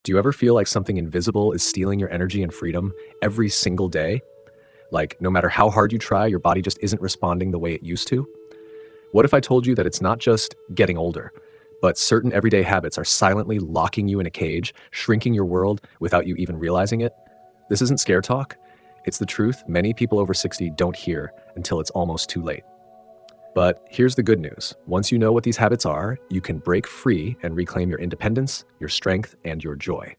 Do you ever feel like something invisible is stealing your energy and freedom every single day? Like, no matter how hard you try, your body just isn't responding the way it used to? What if I told you that it's not just getting older, but certain everyday habits are silently locking you in a cage, shrinking your world without you even realizing it? This isn't scare talk. It's the truth many people over 60 don't hear until it's almost too late. But here's the good news. Once you know what these habits are, you can break free and reclaim your independence, your strength, and your joy.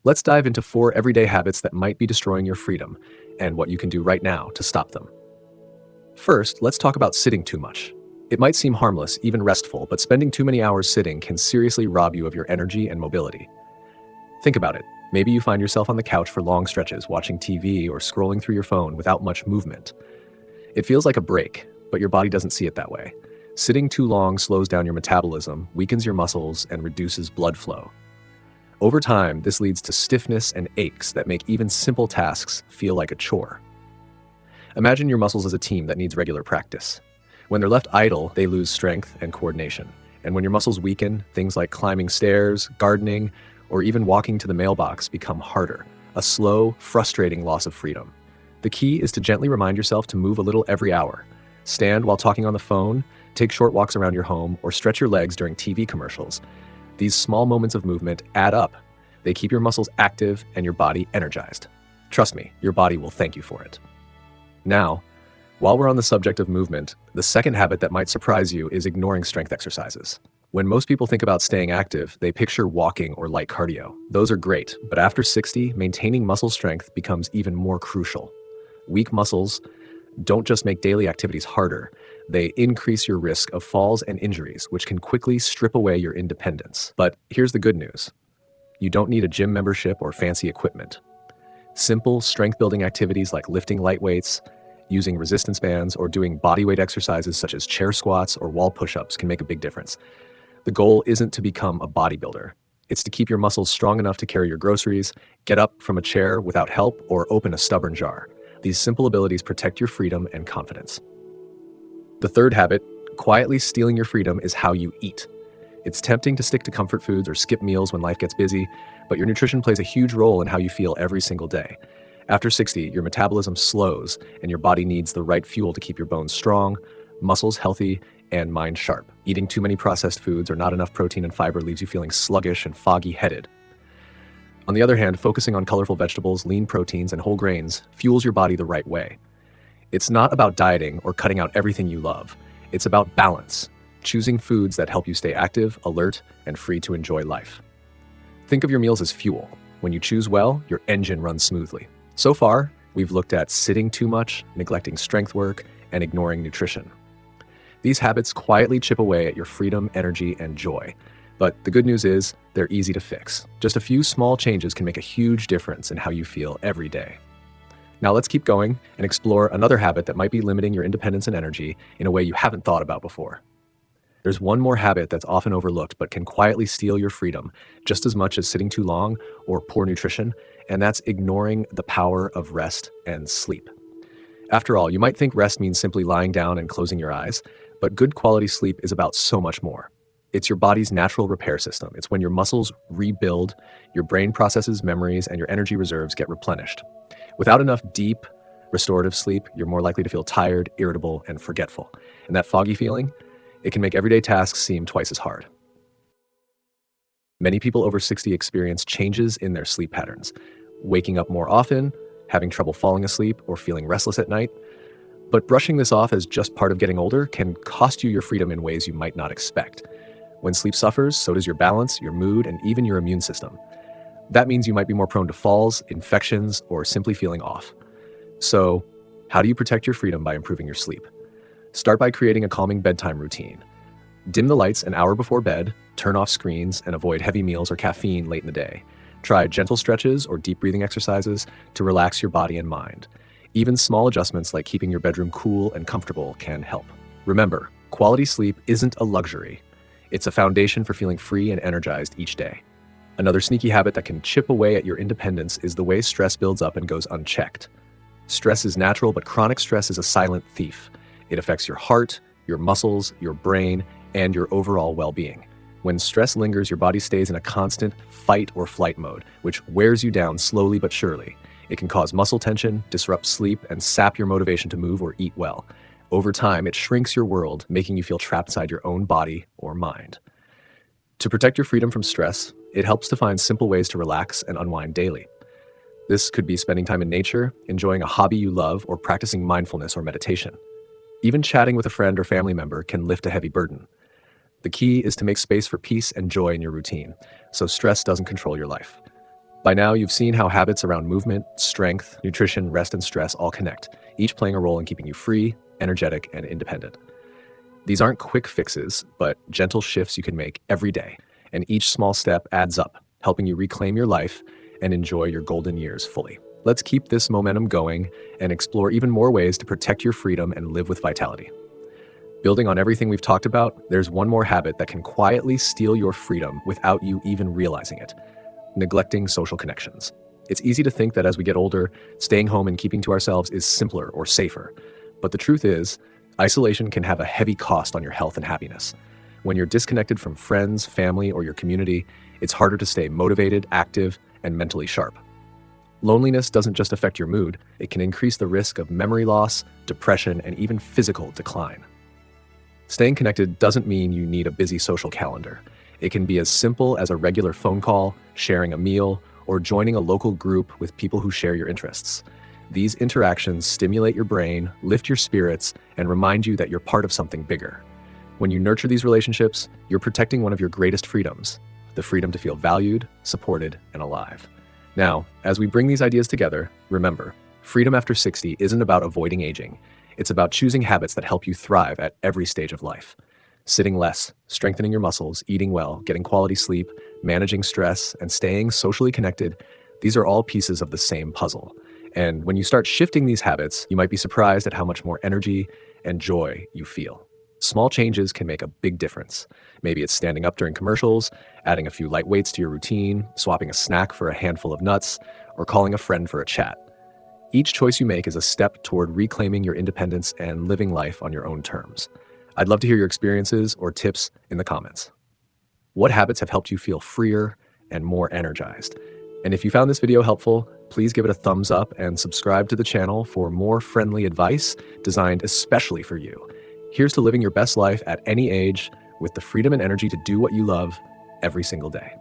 Let's dive into 4 everyday habits that might be destroying your freedom and what you can do right now to stop them. First, let's talk about sitting too much. It might seem harmless, even restful, but spending too many hours sitting can seriously rob you of your energy and mobility. Think about it. Maybe you find yourself on the couch for long stretches, watching TV or scrolling through your phone without much movement. It feels like a break, but your body doesn't see it that way. Sitting too long slows down your metabolism, weakens your muscles, and reduces blood flow. Over time, this leads to stiffness and aches that make even simple tasks feel like a chore. Imagine your muscles as a team that needs regular practice. When they're left idle, they lose strength and coordination. And when your muscles weaken, things like climbing stairs, gardening, or even walking to the mailbox become harder, a slow, frustrating loss of freedom. The key is to gently remind yourself to move a little every hour. Stand while talking on the phone, take short walks around your home, or stretch your legs during TV commercials. These small moments of movement add up. They keep your muscles active and your body energized. Trust me, your body will thank you for it. Now, while we're on the subject of movement, the second habit that might surprise you is ignoring strength exercises. When most people think about staying active, they picture walking or light cardio. Those are great, but after 60, maintaining muscle strength becomes even more crucial. Weak muscles don't just make daily activities harder, they increase your risk of falls and injuries, which can quickly strip away your independence. But here's the good news. You don't need a gym membership or fancy equipment. Simple strength-building activities like lifting light weights, using resistance bands, or doing bodyweight exercises such as chair squats or wall push-ups can make a big difference. The goal isn't to become a bodybuilder. It's to keep your muscles strong enough to carry your groceries, get up from a chair without help, or open a stubborn jar. These simple abilities protect your freedom and confidence. The third habit, quietly stealing your freedom, is how you eat. It's tempting to stick to comfort foods or skip meals when life gets busy, but your nutrition plays a huge role in how you feel every single day. After 60, your metabolism slows, and your body needs the right fuel to keep your bones strong, muscles healthy, and mind sharp. Eating too many processed foods or not enough protein and fiber leaves you feeling sluggish and foggy-headed. On the other hand, focusing on colorful vegetables, lean proteins, and whole grains fuels your body the right way. It's not about dieting or cutting out everything you love. It's about balance, choosing foods that help you stay active, alert, and free to enjoy life. Think of your meals as fuel. When you choose well, your engine runs smoothly. So far, we've looked at sitting too much, neglecting strength work, and ignoring nutrition. These habits quietly chip away at your freedom, energy, and joy. But the good news is, they're easy to fix. Just a few small changes can make a huge difference in how you feel every day. Now let's keep going and explore another habit that might be limiting your independence and energy in a way you haven't thought about before. There's one more habit that's often overlooked but can quietly steal your freedom just as much as sitting too long or poor nutrition, and that's ignoring the power of rest and sleep. After all, you might think rest means simply lying down and closing your eyes, but good quality sleep is about so much more. It's your body's natural repair system. It's when your muscles rebuild, your brain processes memories, and your energy reserves get replenished. Without enough deep, restorative sleep, you're more likely to feel tired, irritable, and forgetful. And that foggy feeling, it can make everyday tasks seem twice as hard. Many people over 60 experience changes in their sleep patterns, waking up more often, having trouble falling asleep, or feeling restless at night. But brushing this off as just part of getting older can cost you your freedom in ways you might not expect. When sleep suffers, so does your balance, your mood, and even your immune system. That means you might be more prone to falls, infections, or simply feeling off. So, how do you protect your freedom by improving your sleep? Start by creating a calming bedtime routine. Dim the lights an hour before bed, turn off screens, and avoid heavy meals or caffeine late in the day. Try gentle stretches or deep breathing exercises to relax your body and mind. Even small adjustments like keeping your bedroom cool and comfortable can help. Remember, quality sleep isn't a luxury. It's a foundation for feeling free and energized each day. Another sneaky habit that can chip away at your independence is the way stress builds up and goes unchecked. Stress is natural, but chronic stress is a silent thief. It affects your heart, your muscles, your brain, and your overall well-being. When stress lingers, your body stays in a constant fight or flight mode, which wears you down slowly but surely. It can cause muscle tension, disrupt sleep, and sap your motivation to move or eat well. Over time, it shrinks your world, making you feel trapped inside your own body or mind. To protect your freedom from stress, it helps to find simple ways to relax and unwind daily. This could be spending time in nature, enjoying a hobby you love, or practicing mindfulness or meditation. Even chatting with a friend or family member can lift a heavy burden. The key is to make space for peace and joy in your routine, so stress doesn't control your life. By now, you've seen how habits around movement, strength, nutrition, rest, and stress all connect, each playing a role in keeping you free, energetic, and independent. These aren't quick fixes, but gentle shifts you can make every day, and each small step adds up, helping you reclaim your life and enjoy your golden years fully. Let's keep this momentum going and explore even more ways to protect your freedom and live with vitality. Building on everything we've talked about, there's one more habit that can quietly steal your freedom without you even realizing it: neglecting social connections. It's easy to think that as we get older, staying home and keeping to ourselves is simpler or safer. But the truth is, isolation can have a heavy cost on your health and happiness. When you're disconnected from friends, family, or your community, it's harder to stay motivated, active, and mentally sharp. Loneliness doesn't just affect your mood, it can increase the risk of memory loss, depression, and even physical decline. Staying connected doesn't mean you need a busy social calendar. It can be as simple as a regular phone call, sharing a meal, or joining a local group with people who share your interests. These interactions stimulate your brain, lift your spirits, and remind you that you're part of something bigger. When you nurture these relationships, you're protecting one of your greatest freedoms: the freedom to feel valued, supported, and alive. Now, as we bring these ideas together, remember, freedom after 60 isn't about avoiding aging. It's about choosing habits that help you thrive at every stage of life. Sitting less, strengthening your muscles, eating well, getting quality sleep, managing stress, and staying socially connected, these are all pieces of the same puzzle. And when you start shifting these habits, you might be surprised at how much more energy and joy you feel. Small changes can make a big difference. Maybe it's standing up during commercials, adding a few light weights to your routine, swapping a snack for a handful of nuts, or calling a friend for a chat. Each choice you make is a step toward reclaiming your independence and living life on your own terms. I'd love to hear your experiences or tips in the comments. What habits have helped you feel freer and more energized? And if you found this video helpful, please give it a thumbs up and subscribe to the channel for more friendly advice designed especially for you. Here's to living your best life at any age with the freedom and energy to do what you love every single day.